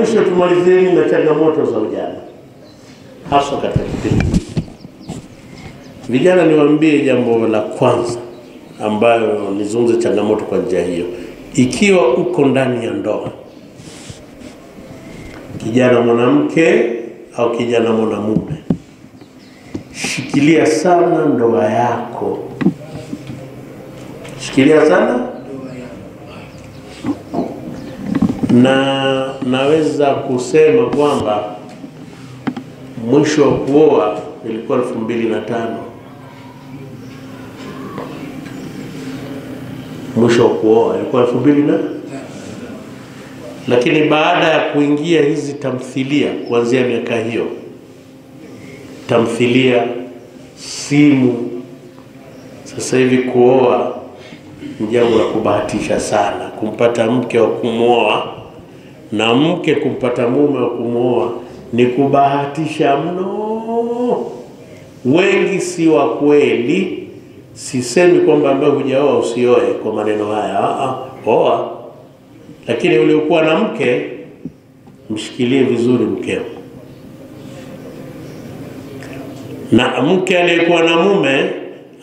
mwisho tumalizieni na changamoto za ujana, hasa katika kipindi. Vijana, niwaambie jambo la kwanza ambayo nizungumze changamoto kwa njia hiyo. Ikiwa uko ndani ya ndoa, kijana mwanamke au kijana mwanamume, shikilia sana ndoa yako. Shikilia sana. Na naweza kusema kwamba mwisho wa kuoa ilikuwa 2005. Mwisho wa kuoa ilikuwa 2000 lakini baada ya kuingia hizi tamthilia kuanzia miaka hiyo, tamthilia, simu, sasa hivi kuoa ni jambo la kubahatisha sana. Kumpata mke wa kumwoa na mke kumpata mume wa kumwoa ni kubahatisha mno. Wengi si wa kweli. Sisemi kwamba ambaye hujaoa usioe kwa maneno haya. Oa. Lakini uliokuwa na mke, mshikilie vizuri mkeo. Na mke aliyekuwa na mume,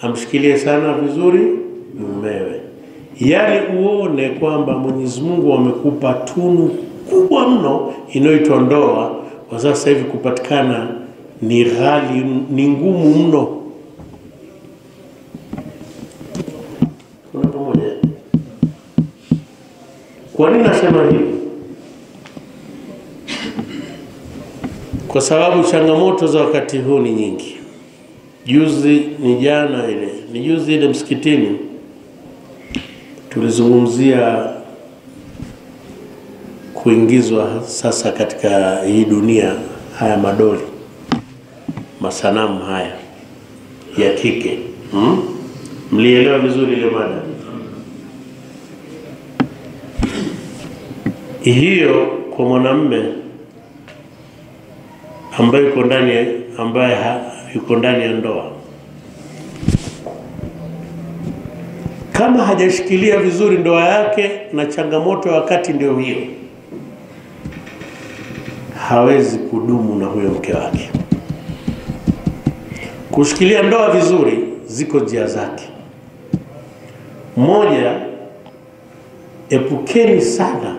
amshikilie sana vizuri mumewe. Yaani uone kwamba Mwenyezi Mungu amekupa tunu kubwa mno inayoitwa ndoa. Kwa sasa hivi kupatikana ni ghali, ni ngumu mno. Kuna pamoja. Kwa nini nasema hivi? Kwa sababu changamoto za wakati huu ni nyingi. Juzi ile msikitini tulizungumzia kuingizwa sasa katika hii dunia haya madoli, masanamu haya ya kike. Mlielewa vizuri ile mada? Hiyo kwa mwanamume ambaye yuko ndani ya ndoa, kama hajashikilia vizuri ndoa yake, na changamoto ya wakati ndio hiyo, hawezi kudumu na huyo mke wake. Kushikilia ndoa vizuri, ziko njia zake. Moja, epukeni sana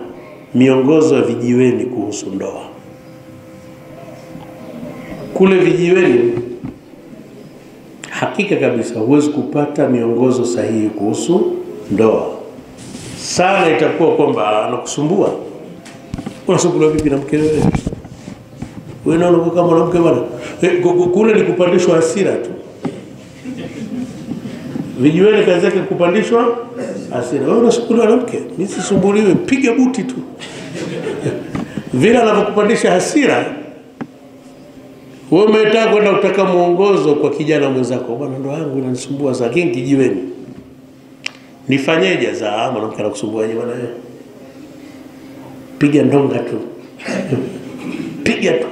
miongozo ya vijiweni kuhusu ndoa. Kule vijiweni, hakika kabisa huwezi kupata miongozo sahihi kuhusu ndoa. Sana itakuwa kwamba anakusumbua. Unasumbuliwa vipi na mke wewe? Wewe unaona kama mwanamke bwana. Kule ni kupandishwa hasira tu. Vijiweni kazi yake kupandishwa hasira. Wewe unasumbuliwa na mke? Mimi sisumbuliwi, piga buti tu. Vile anakupandisha hasira, wewe umetaka kwenda kutaka muongozo kwa kijana mwenzako. Bwana, ndoa yangu inanisumbua sana kijiweni. Nifanyeje? Za mwanamke anakusumbuaje bwana wewe? Piga ndonga tu. Piga tu.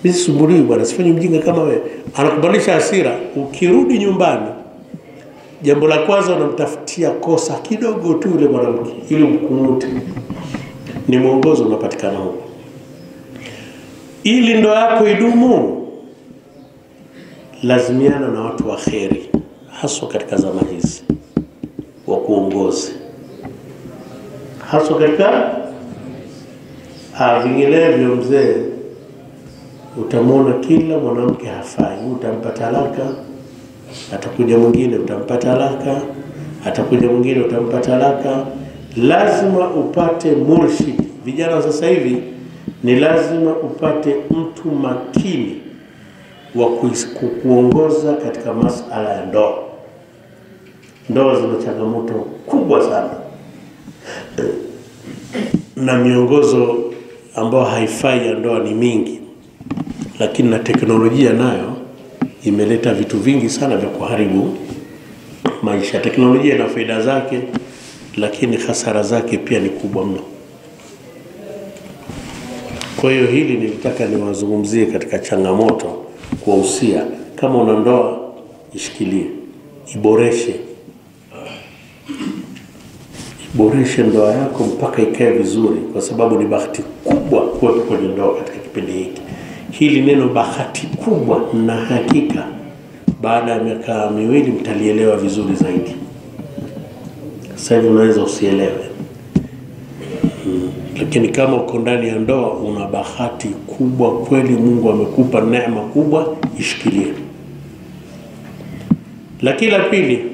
Mimi sisumbuliwi bwana, sifanyi mjinga kama wewe. Anakubadilisha hasira. Ukirudi nyumbani, jambo la kwanza unamtafutia kosa kidogo tu yule mwanamke ili mkumute. Ni mwongozo unapatikana huko. Ili ndoa yako idumu, lazimiana na watu wa kheri, hasa katika zama hizi, wa kuongoze. Hasa katika vinginevyo mzee, utamwona kila mwanamke hafai. Utampa talaka, atakuja mwingine utampa talaka, atakuja mwingine utampa talaka. Lazima upate murshid. Vijana sasa hivi ni lazima upate mtu makini wa kuongoza katika masuala ya ndoa. Ndoa zina changamoto kubwa sana, na miongozo ambayo haifai ya ndoa ni mingi. Lakini na teknolojia nayo imeleta vitu vingi sana vya kuharibu maisha. Teknolojia ina faida zake, lakini hasara zake pia ni kubwa mno. Kwa hiyo hili nilitaka niwazungumzie katika changamoto, kuwahusia. Kama una ndoa, ishikilie, iboreshe ndoa yako mpaka ikae vizuri, kwa sababu ni bahati kubwa kuwepo kwenye ndoa katika kipindi hiki. Hili neno bahati kubwa, na hakika baada ya miaka 2 mtalielewa vizuri zaidi. Sasa hivi unaweza usielewe. Lakini kama uko ndani ya ndoa, una bahati kubwa kweli. Mungu amekupa neema kubwa, ishikilie. Lakini la pili,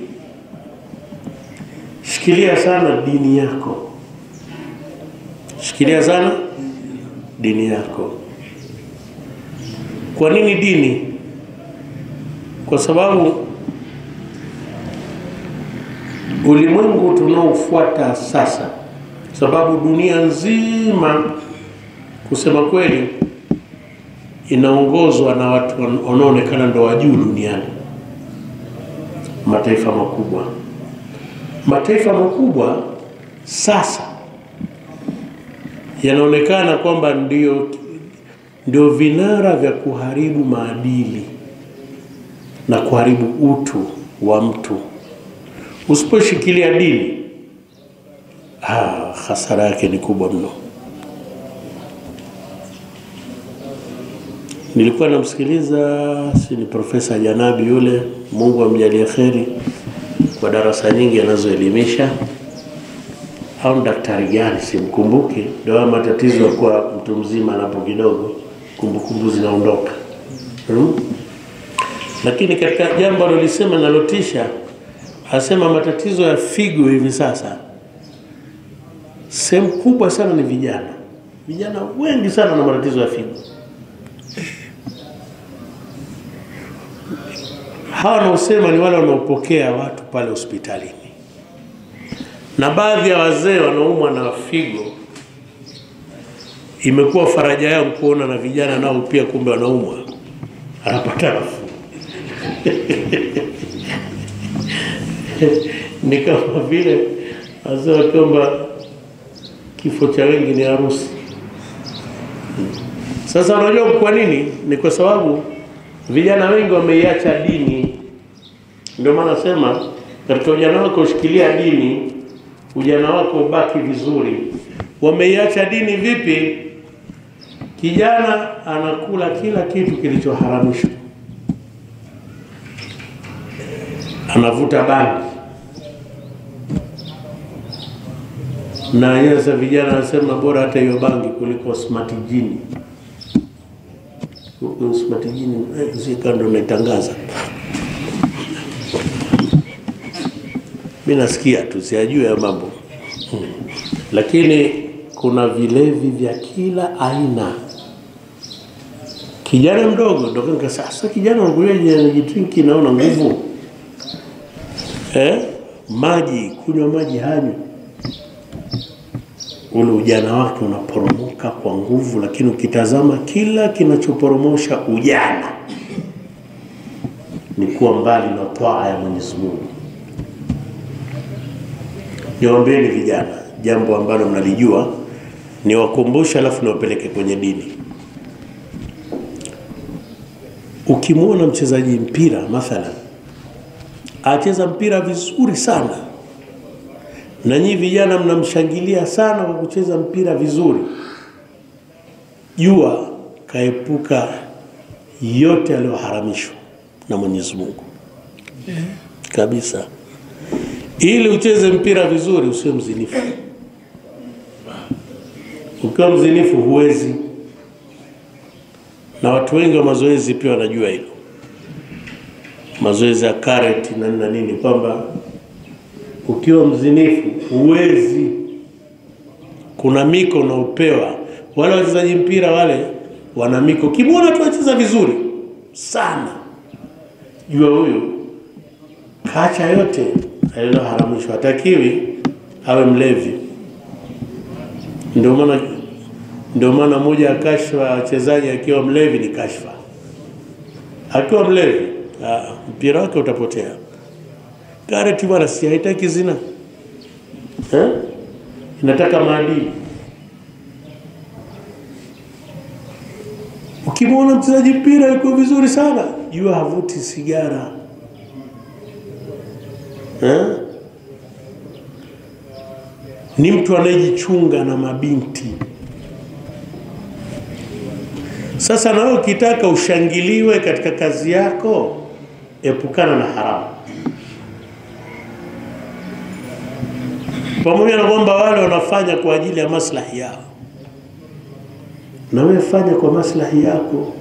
shikilia sana dini yako. Shikilia sana dini yako. Kwa nini dini? Kwa sababu ulimwengu tunaofuata sasa, sababu dunia nzima kusema kweli inaongozwa na watu wanaoonekana ndio wa juu duniani. Mataifa makubwa. Mataifa makubwa sasa yanaonekana kwamba ndio vinara vya kuharibu maadili na kuharibu utu wa mtu. Usiposhikilia dini, hasara yake ni kubwa mno. Nilikuwa namsikiliza ni Profesa Janabi yule, Mungu amjalie kheri, kwa darasa nyingi anazoelimisha. Au daktari gani simkumbuki, ndio matatizo kwa mtu mzima anapo kidogo kumbukumbu zinaondoka. Lakini katika jambo alilisema nalotisha, asema matatizo ya figo hivi sasa sehemu kubwa sana ni vijana. Vijana wengi sana na matatizo ya figo. Hawa wanaosema ni wale wanaopokea watu pale hospitalini. Na baadhi ya wazee wanaumwa na figo, imekuwa faraja yao kuona na vijana nao pia kumbe wanaumwa, anapata nafuu. Ni kama vile wazee wakiomba kifo cha wengi ni harusi. Sasa unajua kwa nini? Ni kwa sababu vijana wengi wameiacha dini. Ndio maana nasema katika ujana wako ushikilia dini, ujana wako ubaki vizuri. Wameiacha dini vipi? Kijana anakula kila kitu kilichoharamishwa. Anavuta bangi. Na yesa vijana wanasema bora hata hiyo bangi kuliko smart gin. Smart gin zika ndo naitangaza. Mimi nasikia tu sijui ya mambo. Lakini kuna vilevi vya kila aina. Kijana mdogo ndio sasa kijana anakuja drink naona nguvu. Maji, kunywa maji hanywi. Ule ujana wake unaporomoka kwa nguvu. Lakini ukitazama kila kinachoporomosha ujana ni kuwa mbali na toa ya Mwenyezi Mungu. Niwaambieni vijana jambo ambalo mnalijua, ni wakumbusha alafu niwapeleke kwenye dini. Ukimwona mchezaji mpira mathalan acheza mpira vizuri sana, na nyinyi vijana mnamshangilia sana kwa kucheza mpira vizuri, jua kaepuka yote aliyoharamishwa na Mwenyezi Mungu. Kabisa. Ili ucheze mpira vizuri usiwe mzinifu. Ukiwa mzinifu huwezi. Na watu wengi wa mazoezi pia wanajua hilo. Mazoezi ya karate na nini, kwamba ukiwa mzinifu huwezi. Kuna miko unaopewa. Wale wachezaji mpira wale wana miko. Kimwona tu wacheza vizuri sana, jua huyo kacha yote aliyoharamishwa. Hatakiwi awe mlevi. Ndio maana moja ya kashfa wachezaji akiwa mlevi ni kashfa. Akiwa mlevi mpira wake utapotea. Karate bwana si haitaki zina. Inataka maadili. Ukimwona mchezaji mpira yuko vizuri sana, jua havuti sigara. Ni mtu anayejichunga na mabinti. Sasa na wewe ukitaka ushangiliwe katika kazi yako, epukana na haramu. Pamoja na kwamba wale wanafanya kwa ajili ya maslahi yao, na wewe fanya kwa maslahi yako.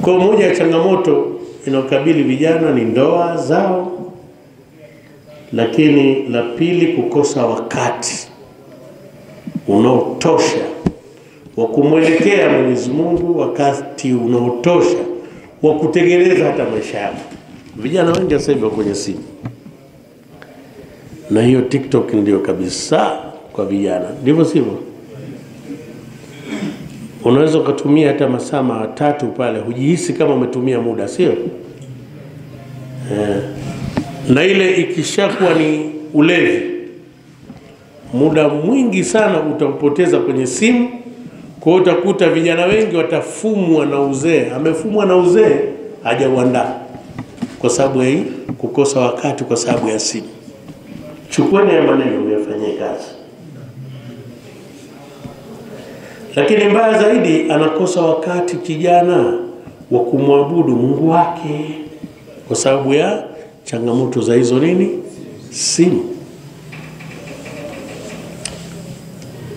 Kwa moja ya changamoto inayokabili vijana ni ndoa zao, lakini la pili kukosa wakati unaotosha wa kumwelekea Mwenyezi Mungu, wakati unaotosha wa kutekeleza hata maisha yako. Vijana wengi sasa hivi kwenye simu, na hiyo TikTok ndio kabisa kwa vijana, ndivyo sivyo? Unaweza kutumia hata masaa 3 pale, hujihisi kama umetumia muda, sio? Na ile ikishakuwa ni ulevi, muda mwingi sana utapoteza kwenye simu. Kwa hiyo utakuta vijana wengi watafumwa na uzee. Amefumwa na uzee, hajauandaa kwa sababu ya kukosa wakati, kwa sababu ya simu. Chukueni ya maneno uyafanyie kazi. Lakini mbaya zaidi, anakosa wakati kijana wa kumwabudu Mungu wake kwa sababu ya changamoto za hizo nini? Simu.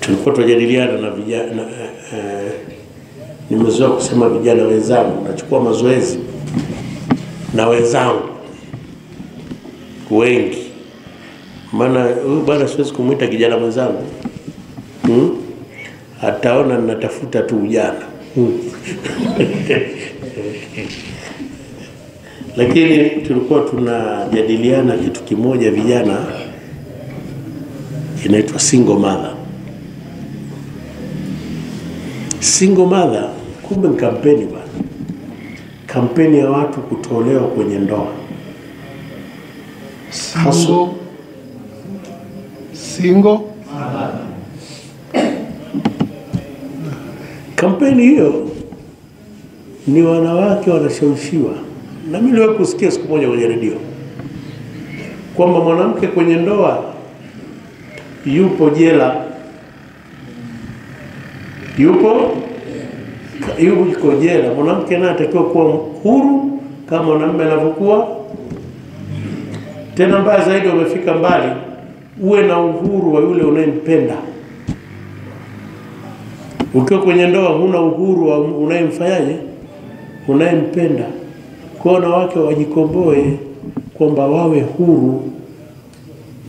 Tulikuwa tunajadiliana na vijana, nimezoea kusema vijana wenzangu, nachukua mazoezi na wenzangu wengi, maana huyu bwana siwezi kumuita kijana mwenzangu, ataona ninatafuta tu ujana. Lakini tulikuwa tunajadiliana kitu kimoja, vijana, inaitwa single mother. Single mother kumbe ni kampeni bwana. Kampeni ya watu kutolewa kwenye ndoa. Single. Kampeni hiyo ni wanawake wanashawishiwa. Na mimi niliwahi kusikia siku moja kwenye redio kwamba mwanamke kwenye ndoa yupo jela. Yuko jela. Mwanamke naye atakiwa kuwa huru kama mwanamume anavyokuwa. Tena mbaya zaidi, wamefika mbali, uwe na uhuru wa yule unayempenda. Ukiwa kwenye ndoa huna uhuru wa unayemfanyaje? Unayempenda. Kwa wanawake wajikomboe kwamba wawe huru.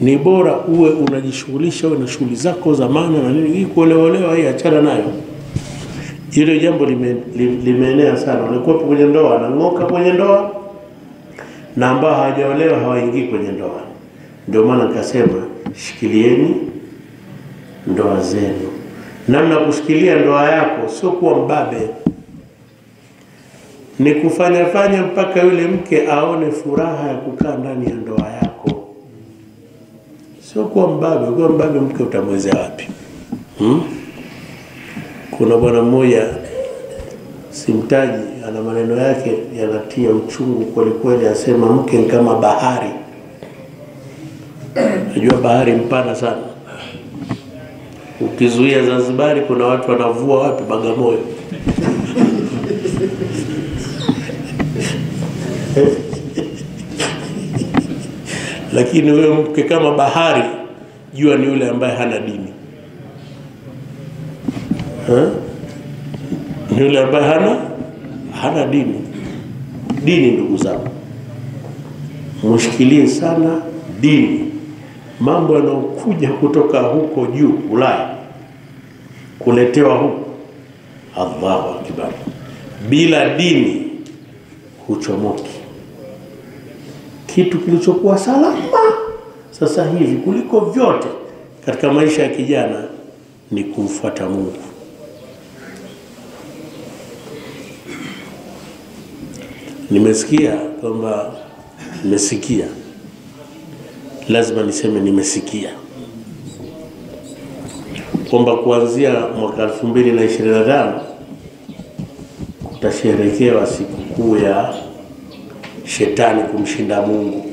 Ni bora uwe unajishughulisha, uwe na shughuli zako za maana na nini. Hii kuolewa hii achana nayo. Hilo jambo limeenea sana. Walikuwa kwenye ndoa na ngoka kwenye ndoa, na ambao hawajaolewa hawaingii kwenye ndoa. Ndio maana nikasema shikilieni ndoa zenu. Namna kushikilia ndoa yako sio kuwa mbabe, ni kufanya mpaka yule mke aone furaha ya kukaa ndani ya ndoa yako. Sio kuwa mbabe. Kuwa mbabe mke utamwezea wapi? Kuna bwana mmoja simtaji, ana maneno yake yanatia uchungu kweli kweli, asema mke ni kama bahari. Najua bahari mpana sana. Ukizuia Zanzibar, kuna watu wanavua wapi? Bagamoyo. Lakini wewe mke kama bahari, jua ni yule ambaye hana dini. Ni yule ambaye hana dini. Dini, ndugu zangu, mshikilie sana dini. Mambo yanayokuja kutoka huko juu Ulaya kuletewa huko, Allahu Akbar, bila dini huchomoki. Kitu kilichokuwa salama sasa hivi kuliko vyote katika maisha ya kijana ni kumfuata Mungu. Nimesikia, lazima niseme nimesikia kwamba kuanzia mwaka 2025 kutasherekewa sikukuu ya shetani kumshinda Mungu.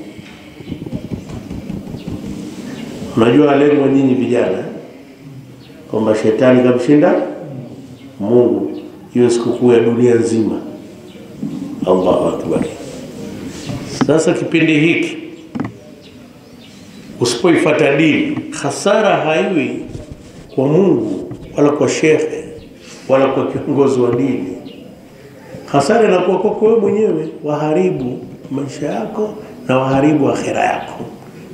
Unajua lengo nyinyi vijana, kwamba shetani kamshinda Mungu. Hiyo sikukuu ya dunia nzima. Allahu Akbar. Sasa kipindi hiki usipoifuata dini, hasara haiwi kwa Mungu wala kwa shekhe wala kwa kiongozi wa dini. Hasara inakuwa kwako wewe mwenyewe, waharibu maisha yako na waharibu akhera yako.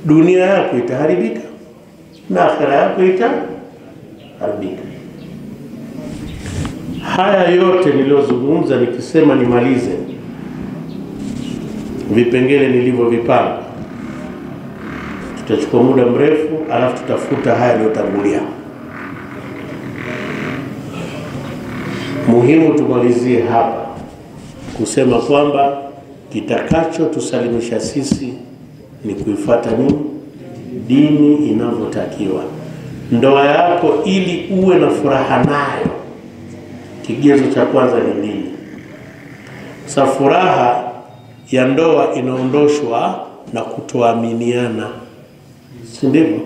Dunia yako itaharibika na akhera yako itaharibika. Haya yote niliyozungumza, nikisema nimalize vipengele nilivyovipanga, tutachukua muda mrefu, alafu tutafuta haya yaliyotangulia. Muhimu tumalizie hapa kusema kwamba kitakacho tusalimisha sisi ni kuifuata nini? Dini inavyotakiwa. Ndoa yako ili uwe na furaha nayo, kigezo cha kwanza ni dini. Sasa furaha ya ndoa inaondoshwa na kutoaminiana, si ndivyo?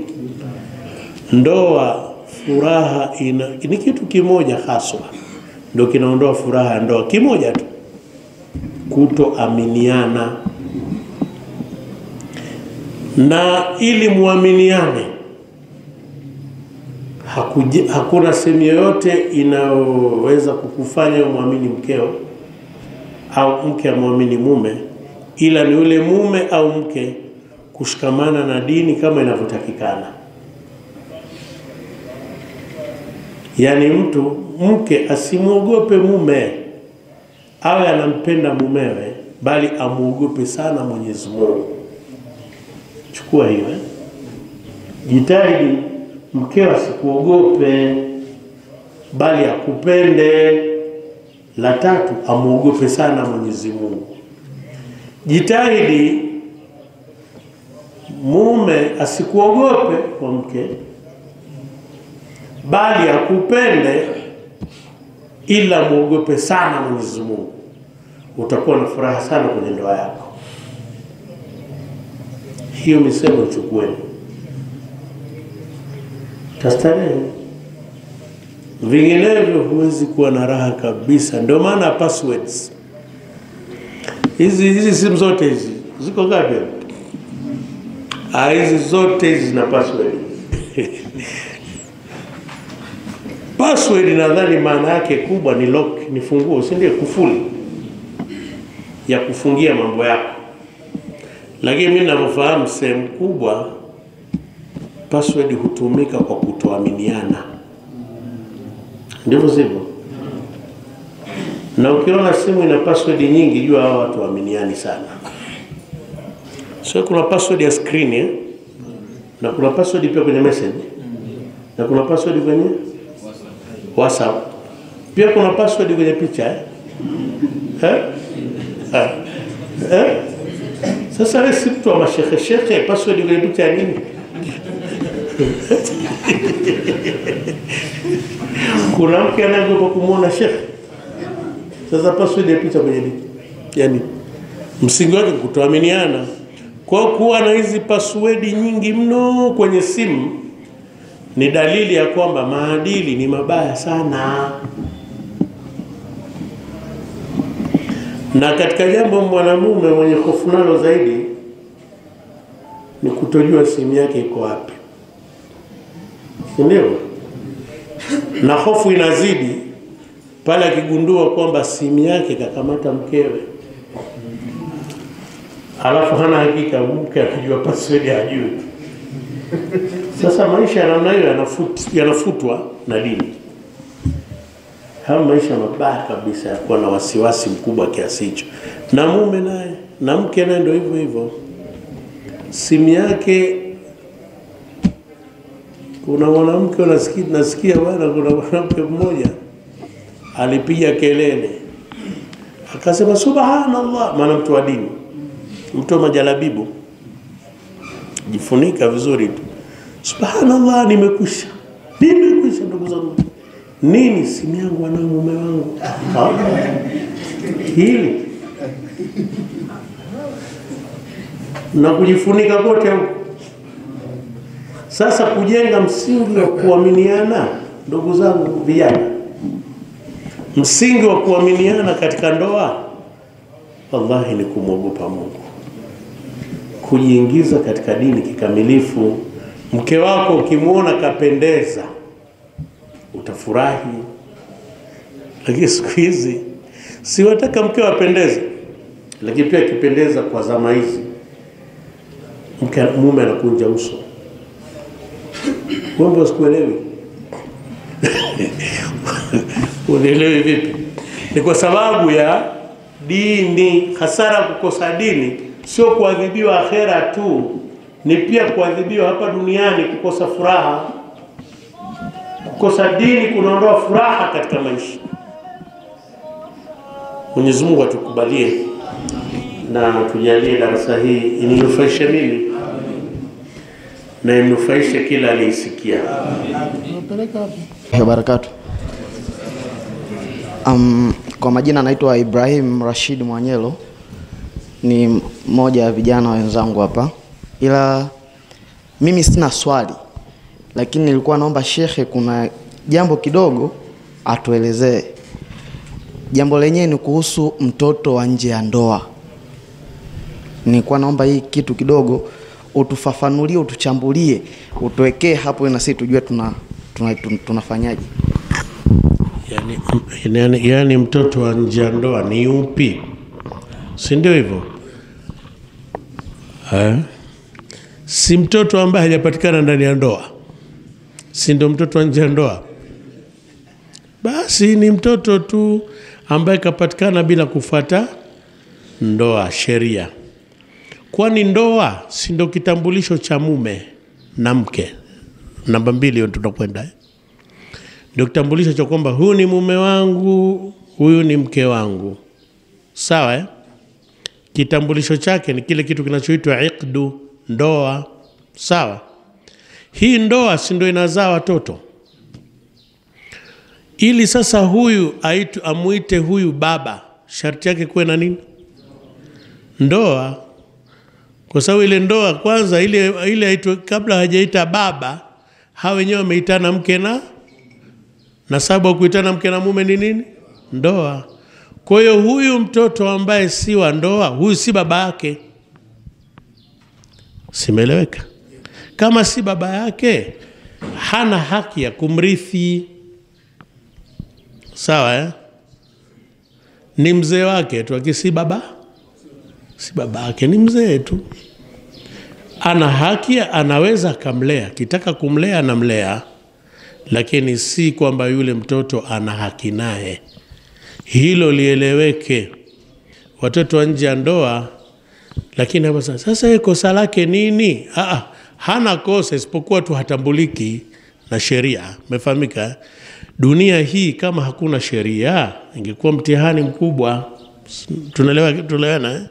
Ndoa, furaha ni kitu kimoja haswa ndio kinaondoa furaha ya ndoa, kimoja tu, kutoaminiana. Na ili muaminiane, hakuna sehemu yoyote inaweza kukufanya muamini mkeo au mke amwamini mume, ila ni ule mume au mke kushikamana na dini kama inavyotakikana. Yani mke asimuogope mume, awe anampenda mumewe, bali amuogope sana Mwenyezi Mungu. Chukua hiyo jitahidi mkeo asikuogope, bali akupende. La tatu, amuogope sana Mwenyezi Mungu. Jitahidi mume asikuogope kwa mke, bali akupende, ila muogope sana Mwenyezi Mungu. Utakuwa na furaha sana kwenye ndoa yako. Hiyo misemo chukueni, tastarehe. Vinginevyo huwezi kuwa na raha kabisa. Ndio maana passwords hizi simu zote hizi ziko ngapi? Hizi zote hizi zina password. Password nadhani maana yake kubwa ni lock, ni funguo, si ndio? Kufuli ya kufungia mambo yako. Lakini mimi ninavyofahamu, sehemu kubwa password hutumika kwa kutoaminiana. Ndivyo sivyo? Na ukiona simu ina password nyingi, jua hao watu waaminiani sana. So kuna password ya screen na kuna password pia kwenye message, na kuna password kwenye WhatsApp, pia kuna password kwenye picha Sasa wewe si mtu wa mashehe, password kwenye picha ya nini? Kuna mke anaogopa kumuona shekhe. Sasa password ya picha kwenye nini? Yani msingi wake kutoaminiana. Kwa kuwa na hizi password nyingi mno kwenye simu ni dalili ya kwamba maadili ni mabaya sana. Na katika jambo mwanamume mwenye hofu nalo zaidi ni kutojua simu yake iko wapi. Ndio? Na hofu inazidi pale akigundua kwamba simu yake kakamata mkewe. Alafu hana hakika mke anajua password hajui. Sasa maisha ya namna hiyo yanafutwa na dini. Haya maisha mabaya kabisa ya kuwa na wasiwasi mkubwa kiasi hicho. Na mume naye, na mke naye ndio hivyo hivyo. Simu yake, kuna mwanamke nasikia bwana, kuna mwanamke mmoja alipiga kelele akasema subhanallah, maana mtu wa dini, mtu wa majalabibu, jifunika vizuri tu, subhanallah, nimekwisha ndugu zangu. Nini? Simu yangu na mume wangu. Hili na kujifunika kote huko. Sasa kujenga msingi wa kuaminiana Ndugu zangu vijana, msingi wa kuaminiana katika ndoa wallahi ni kumwogopa Mungu, kujiingiza katika dini kikamilifu. Mke wako ukimuona kapendeza utafurahi, lakini siku hizi si wataka mke apendeze, lakini pia kipendeza kwa zama hizi mume anakunja uso. Wewe usikuelewi. Unaelewi vipi? Ni kwa sababu ya dini. Hasara kukosa dini sio kuadhibiwa akhera tu, ni pia kuadhibiwa hapa duniani, kukosa furaha. Kukosa dini kunaondoa furaha katika maisha. Mwenyezi Mungu atukubalie na tujalie darasa hii ininufaishe mimi na inufaishe kila aliyesikia. Barakatu. Kwa majina naitwa Ibrahim Rashid Mwanyelo, ni mmoja wa vijana wenzangu hapa. Ila mimi sina swali, lakini nilikuwa naomba shekhe kuna jambo kidogo atuelezee. Jambo lenyewe ni kuhusu mtoto wa nje ya ndoa. Nilikuwa naomba hii kitu kidogo utufafanulie, utuchambulie, utuwekee hapo na sisi tujue tunafanyaje. Yani mtoto wa nje ya ndoa ni upi? Si ndio hivyo? Si mtoto ambaye hajapatikana ndani ya ndoa, si ndio mtoto wa nje ya ndoa? Basi ni mtoto tu ambaye kapatikana bila kufuata ndoa, sheria. Kwani ndoa si ndio kitambulisho cha mume na mke? Namba 2 hiyo tunakwenda. Ndio kitambulisho cha kwamba huyu ni mume wangu, huyu ni mke wangu. Sawa? Kitambulisho chake ni kile kitu kinachoitwa iqdu, ndoa. Sawa? Hii ndoa si ndio inazaa watoto? Ili sasa huyu amuite huyu baba, sharti yake kuwe na nini? Ndoa. Kwa sababu ile ndoa kwanza ile aitwe, kabla hajaita baba, hao wenyewe wameitana mke na sababu kuitana mke na mume ni nini? Ndoa. Kwa hiyo huyu mtoto ambaye si wa ndoa, huyu si baba yake. Simeeleweka? Kama si baba yake, hana haki ya kumrithi. Sawa? Ni mzee wake tu, akisi baba, si baba yake, ni mzee tu. Ana haki, anaweza kumlea, kitaka kumlea anamlea, lakini si kwamba yule mtoto ana haki naye. Hilo lieleweke. Watoto wa nje ya ndoa, lakini hapo sasa kosa lake nini? Hana kosa isipokuwa tu hatambuliki na sheria. Umefahamika? Dunia hii kama hakuna sheria ingekuwa mtihani mkubwa. Tunaelewana?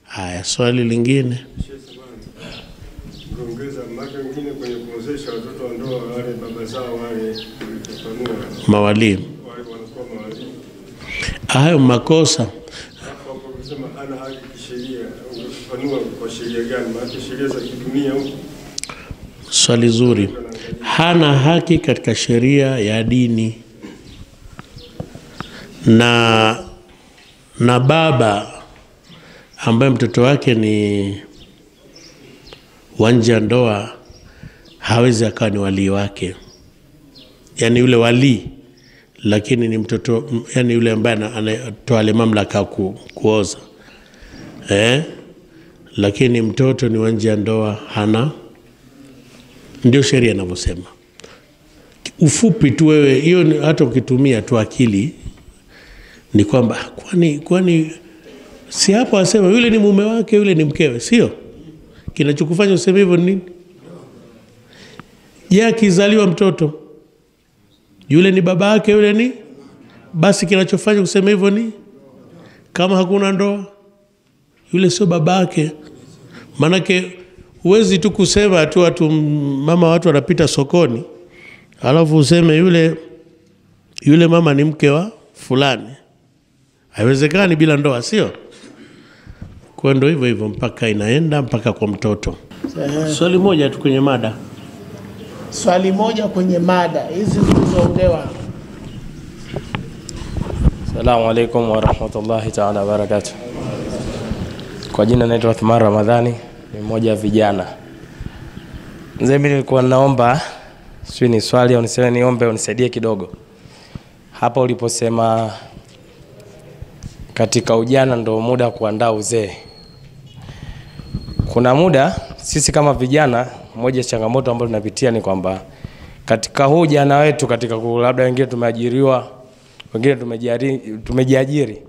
Haya, swali lingine. Kuongeza mada nyingine kwenye kuozesha watoto wa ndoa, wale baba zao wale mawalimu wanakuwa mawalimu. Hayo makosa. Hapo kusema ana haki kisheria, unafanua kwa sheria gani? Maana sheria za kidunia huko. Swali zuri. Hana haki katika sheria ya dini. Na baba ambaye mtoto wake ni wanja ndoa hawezi akawa ni wali wake. Yani yule wali, lakini ni mtoto, yani yule ambaye anatoa ile mamlaka kuoza. Lakini mtoto ni wanja ndoa hana. Ndio sheria inavyosema. Ufupi tu wewe, hiyo hata ukitumia tu akili ni kwamba kwani si hapo asema yule ni mume wake, yule ni mkewe, sio? Kinachokufanya useme hivyo ni nini? Akizaliwa mtoto, yule ni baba yake, yule ni basi, kinachofanya useme hivyo ni kama hakuna ndoa, yule sio baba yake. Manake huwezi tu kusema tu watu wanapita sokoni alafu useme yule mama ni mke wa fulani. Haiwezekani bila ndoa, sio? Kwa ndo hivyo mpaka inaenda mpaka kwa mtoto. Swali moja tu kwenye mada. swali moja kwenye mada hizi zilizoongewa. Assalamu alaikum wa rahmatullahi ta'ala wa barakatuh. Kwa jina naitwa Uthman Ramadhani, ni mmoja wa vijana. Mzee, mimi nilikuwa naomba sio ni swali au niseme niombe unisaidie kidogo. Hapa uliposema katika ujana ndio muda kuandaa uzee. Kuna muda sisi kama vijana, moja changamoto ambayo tunapitia ni kwamba katika huu ujana wetu, katika labda wengine tumeajiriwa, wengine tumejiajiri,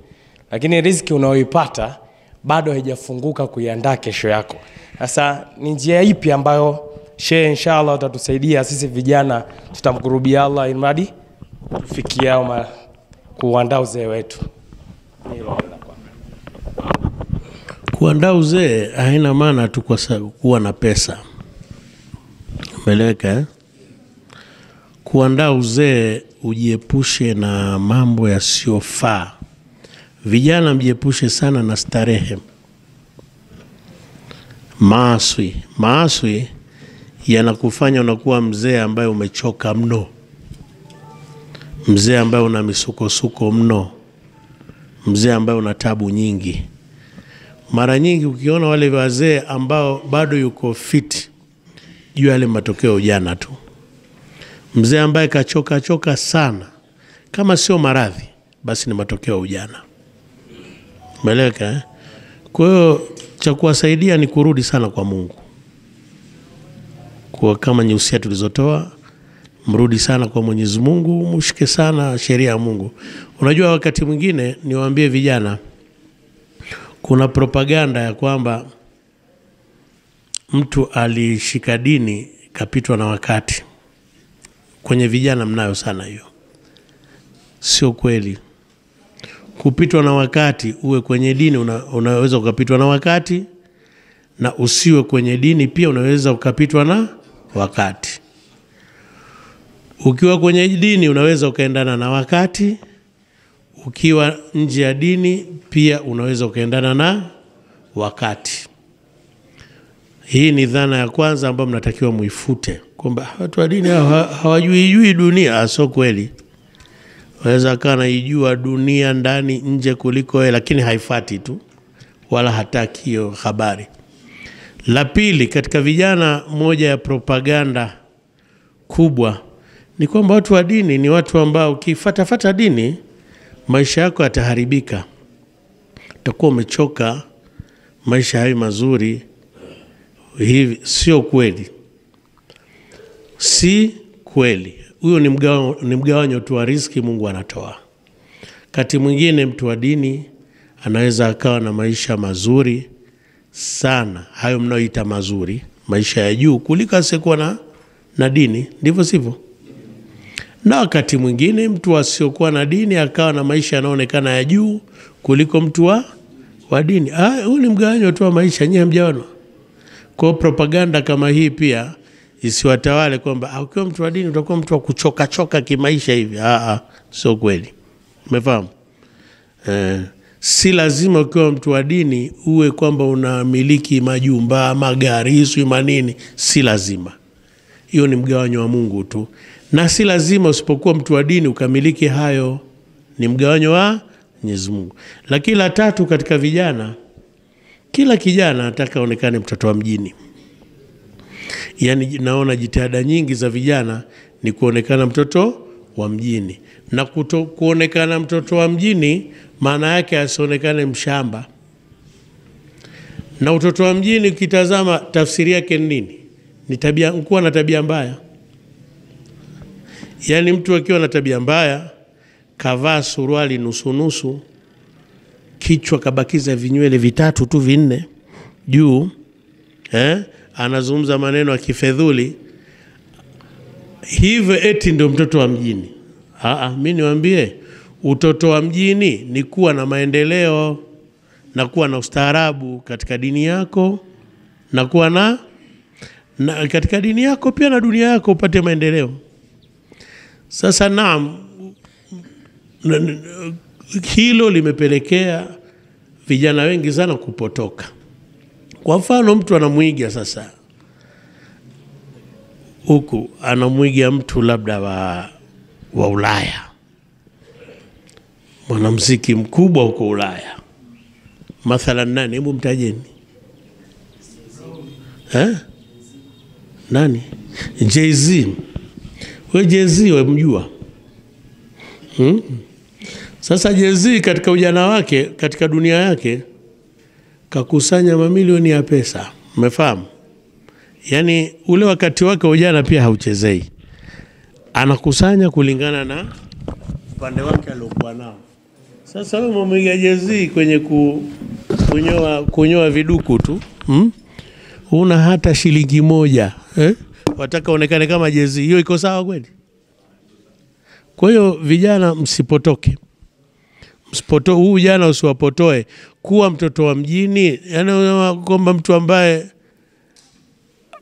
lakini riziki unaoipata bado haijafunguka kuiandaa kesho yako. Sasa ni njia ipi ambayo Sheikh inshallah utatusaidia sisi vijana tutamkurubia Allah imradi tufikia kuandaa uzee wetu? Kuandaa uzee haina maana tu kwa kuwa na pesa. Umeeleweka? Kuandaa uzee ujiepushe na mambo yasiyofaa. Vijana mjiepushe sana na starehe. Maaswi yanakufanya unakuwa mzee ambaye umechoka mno. Mzee ambaye una misukosuko mno. Mzee ambaye una tabu nyingi. Mara nyingi ukiona wale wazee ambao bado yuko fit, juu yale matokeo ujana tu. Mzee ambaye kachoka sana, kama sio maradhi, basi ni matokeo ujana. Umeeleweka? Kwa hiyo cha kuwasaidia ni kurudi sana kwa Mungu. Kwa kama nyusia tulizotoa, mrudi sana kwa Mwenyezi Mungu, mshike sana sheria ya Mungu. Unajua wakati mwingine niwaambie vijana, kuna propaganda ya kwamba mtu alishika dini kapitwa na wakati. Kwenye vijana mnayo sana hiyo. Sio kweli. Kupitwa na wakati, uwe kwenye dini unaweza ukapitwa na wakati, na usiwe kwenye dini pia unaweza ukapitwa na wakati. Ukiwa kwenye dini unaweza ukaendana na wakati, ukiwa nje ya dini pia unaweza ukaendana na wakati. Hii ni dhana ya kwanza ambayo mnatakiwa muifute, kwamba watu wa dini hawajui dunia. Sio kweli. Waweza kana ijua dunia ndani nje kuliko wewe, lakini haifati tu wala hataki hiyo habari. La pili, katika vijana, moja ya propaganda kubwa ni kwamba watu wa dini ni watu ambao ukifuata dini maisha yako yataharibika. Utakuwa umechoka, maisha hayo mazuri. Hivi sio kweli. Si kweli. Huyo ni mgawanyo tu wa riziki Mungu anatoa. Kati mwingine mtu wa dini anaweza akawa na maisha mazuri sana. Hayo mnaoita mazuri, maisha ya juu kuliko asiyekuwa na dini, ndivyo sivyo? Na wakati mwingine mtu asiyokuwa na dini akawa na maisha yanaonekana ya juu kuliko mtu wa dini. Huo ni mgawanyo tu wa maisha, nyewe mjaona. Kwa propaganda kama hii pia isiwatawale kwamba ukiwa mtu wa dini utakuwa mtu wa kuchoka kimaisha hivi. Sio kweli. Umefahamu? Si lazima ukiwa mtu wa dini uwe kwamba unamiliki majumba, magari, sio manini. Si lazima. Hiyo ni mgawanyo wa Mungu tu. Na si lazima usipokuwa mtu wa dini ukamiliki hayo. Ni mgawanyo wa Mwenyezi Mungu. Lakini la tatu, katika vijana, kila kijana anataka aonekane mtoto wa mjini. Yaani naona jitihada nyingi za vijana ni kuonekana mtoto wa mjini. Na kuonekana mtoto wa mjini maana yake asionekane mshamba. Na utoto wa mjini ukitazama tafsiri yake ni nini? Ni kuwa na tabia mbaya. Yaani mtu akiwa na tabia mbaya, kavaa suruali nusu, kichwa kabakiza vinywele vitatu tu vinne juu, anazungumza maneno ya kifedhuli, hivyo eti ndio mtoto wa mjini. Mimi niwaambie, utoto wa mjini ni kuwa na maendeleo na kuwa na ustaarabu katika dini yako, na kuwa na katika dini yako pia na dunia yako upate maendeleo. Sasa naam, hilo limepelekea vijana wengi sana kupotoka. Kwa mfano, mtu anamuiga sasa huku anamwiga mtu labda wa Ulaya, mwanamuziki mkubwa huko Ulaya, mathalan nani? Hebu mtajeni. Nani? Jay-Z. Wewe Jay-Z wamjua? Sasa Jay-Z katika ujana wake, katika dunia yake, kakusanya mamilioni ya pesa. Umefahamu? Yaani ule wakati wake ujana pia hauchezei. Anakusanya kulingana na upande wake aliokuwa nao. Sasa wewe mwiga Jay-Z kwenye kunyoa viduku tu, una hata shilingi moja, wataka onekane kama Jay-Z. Hiyo iko sawa kweli? Kwa hiyo vijana msipotoke. Huu jana usiwapotoe kuwa mtoto wa mjini, yani kwamba mtu ambaye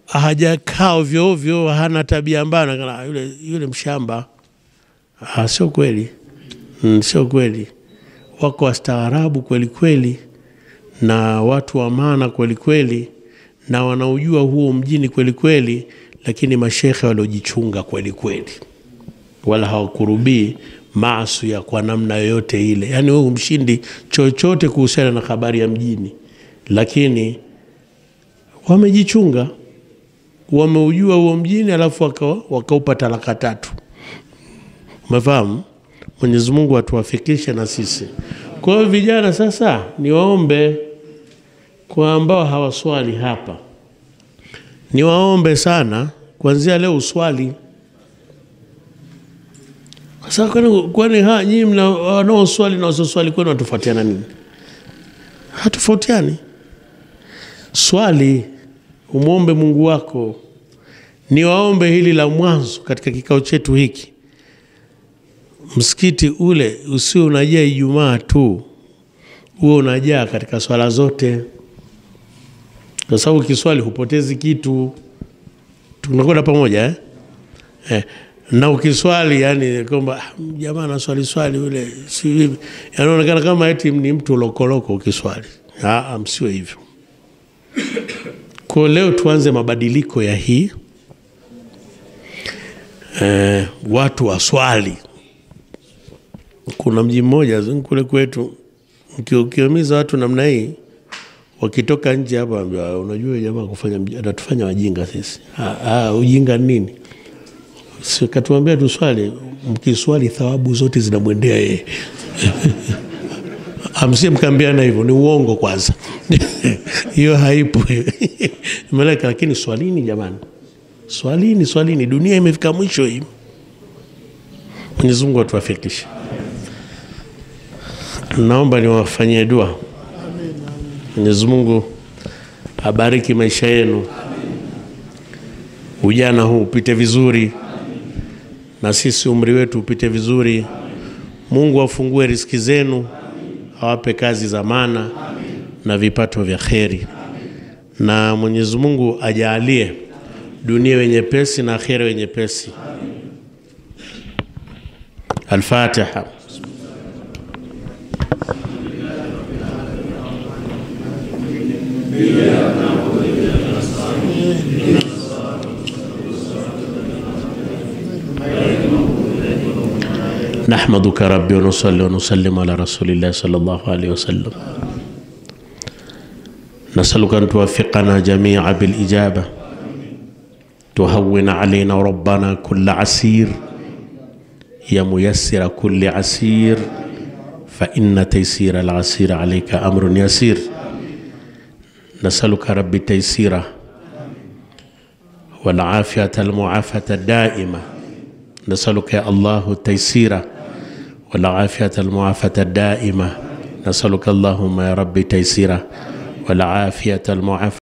hajakaa ovyo ovyo, hana tabia mbaya, yule mshamba. Sio kweli. Sio kweli. Wako wastaarabu kweli kweli na watu wa maana kweli kweli na wanaujua huo mjini kweli kweli, lakini mashekhe waliojichunga kweli kweli, wala hawakurubii maasi ya kwa namna yoyote ile. Yani wewe umshindi chochote kuhusiana na habari ya mjini, lakini wamejichunga, wameujua huo mjini, alafu wakaupa talaka 3. Umefahamu? Mwenyezi Mungu atuwafikishe na sisi. Kwa hiyo vijana sasa niwaombe, kwa ambao hawaswali hapa, niwaombe sana kuanzia leo uswali. Sasa kwani nyinyi wanaoswali na wasoswali kwani watofautiana nini? Hatofautiani. Swali, umuombe Mungu wako. Niwaombe hili la mwanzo katika kikao chetu hiki. Msikiti ule usio unajaa Ijumaa tu, huo unajaa katika swala zote. Kwa sababu ukiswali hupotezi kitu. Tunakwenda pamoja na ukiswali yani kwamba jamaa na swali ule si hivi, yanaonekana kama eti ni mtu lokoloko ukiswali. Msiwe hivyo. Kwa leo tuanze mabadiliko ya hii. Watu waswali. Kuna mji mmoja kule kwetu, ukiumiza watu namna hii, wakitoka nje hapa unajua jamaa anatufanya wajinga sisi. Ujinga nini? Katuambia tuswali, mkiswali thawabu zote zinamwendea yeye. Amsie mkambiana hivyo, ni uongo kwanza. Hiyo haipo. Malaika, lakini swalini jamani. Swalini, dunia imefika mwisho hii. Mwenyezi Mungu atuwafikishe. Naomba niwafanyie dua. Mwenyezi Mungu abariki maisha yenu. Ujana huu upite vizuri. Na sisi umri wetu upite vizuri. Mungu afungue riziki zenu, awape kazi za maana na vipato vya kheri. Na Mwenyezi Mungu ajalie dunia wenye pesi na akhera wenye pesi. Al-Fatiha. نحمدك ربي ونصلي ونسلم على رسول الله صلى الله عليه وسلم. نسألك أن توفقنا جميعا بالإجابة، تهون علينا ربنا كل عسير، يا ميسر كل عسير، فإن تيسير العسير عليك أمر يسير. نسألك ربي التيسير والعافية المعافاة الدائمة. نسألك يا الله التيسير والعافية المعافاة الدائمة. نسألك اللهم يا ربي التيسير والعافية المعافاة